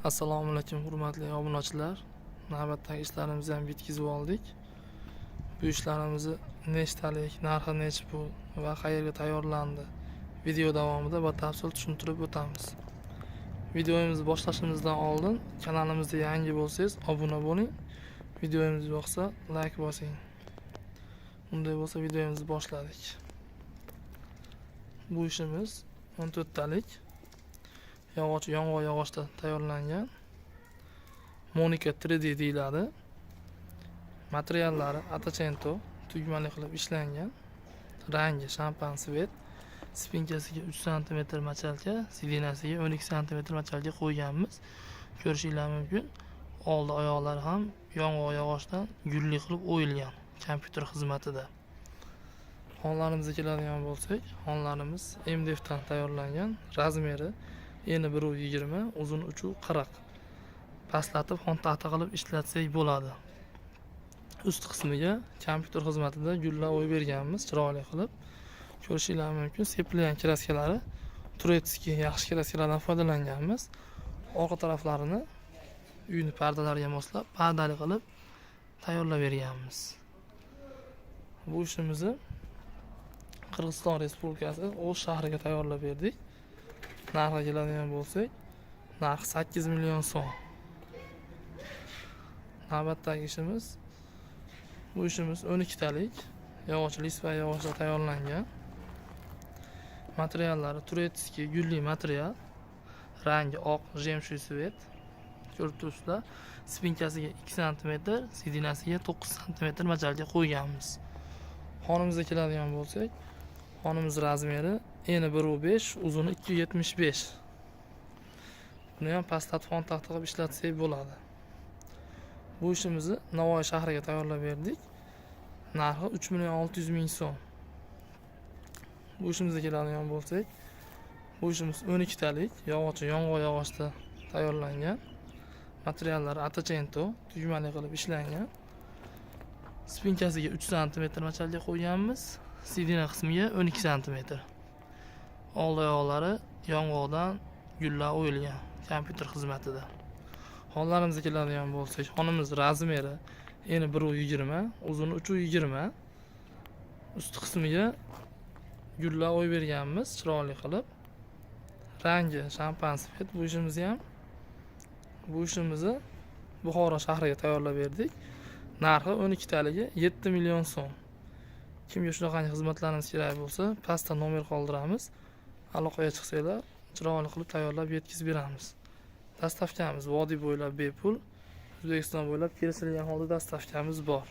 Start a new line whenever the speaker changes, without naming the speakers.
Assalomu alaykum hurmatli obunachilar. Navbatdagi ishlarimizni ham bitkazib oldik. Bu ishlarimizni nechtalik, narxi necha pul va qayerga tayyorlandi video davomida batafsil tushuntirib o'tamiz. Videomizni boshlashimizdan oldin kanalimizga yangi bo'lsangiz obuna bo'ling. Videomiz yoqsa like bosing. Unday bo'lsa videomizni boshladik. Bu ishimiz 14 talik yong'oq yog'ochdan tayyorlangan Monika 3D deyiladi. Materiallari atachento tugmali qilib ishlangan. Rangi shampan svet, spinkasiga 3 cm machalka, sidinasiga 12 cm machalka qo'yganmiz. Ko'rishingiz mumkin. Oldi oyoqlari ham yong'oq yog'ochdan gulli qilib o'yilgan kompyuter xizmatida. Xonlarimizga keladigan bo'lsak, xonlarimiz MDF dan tayyorlangan. Razmeri eni 1.20, uzun uchi 40. Pastlatib xon taxta qilib ishlatsak bo'ladi. Ust qismiga kompyuter xizmatida gullar o'yib berganmiz, chiroyli qilib. Ko'rishingiz mumkin. Sepilgan kraskalari Turetskiy yaxshi kraskalardan foydalanganmiz. Orqa taraflarini uyni pardalariga moslab, pardali qilib tayyorlab berganmiz. Bu ishimizni Qirg'iziston Respublikasi O'sh shahriga tayyorlab berdik. Narxiga keladigan bo'lsak, narxi 8 million so'm. Navbatdagi ishimiz, bu ishimiz 12 talik yog'och lisva yog'ochdan tayyorlangan. Materiallari Turetskiy gulli material, rangi oq jemshuy svet. Ko'rib turibsizlar, spinkasiga 2 cm, sidinasiga 9 cm machalga qo'yganmiz. Xonimizga keladigan bo'lsak, xonimiz razmeri eni 1.5, uzuni 2.75. Buni ham pastlatib xon taxta qilib ishlatsak bo'ladi. Bu ishimizni Navoiy shahriga tayyorlab berdik. Narxi 3.600.000 so'm. Bu ishimizga keladigan bo'lsak, bu ishimiz 12 talik yong'oq yog'ochda tayyorlangan. Materiallari atachento tugmali qilib ishlangan. Spinkasiga 3 cm machalga qo'yganmiz. Sidina qismiga 12 cm. Oldi oyoqlari yong'oqdan gullar o'yilgan kompyuter xizmatida. Xonlarimizga keladigan bo'lsak, xonimiz razmeri eni 1.20, uzuni 3.20. Ust qismiga gullar o'yib berganmiz, chiroyli qilib. Rangi shampan svet. Bu ishimizni Buxoro shahriga tayyorlab berdik. Narxi 12 taligi 7 million so'm. Kimga shunaqangi xizmatlarimiz kerak bo'lsa, pastda nomer qoldiramiz. Aloqaga chiqsanglar, chiroyli qilib tayyorlab yetkazib beramiz. Dastavkamiz vodiy bo'ylab bepul. O'zbekiston bo'ylab kelishilgan holda dastavkamiz bor.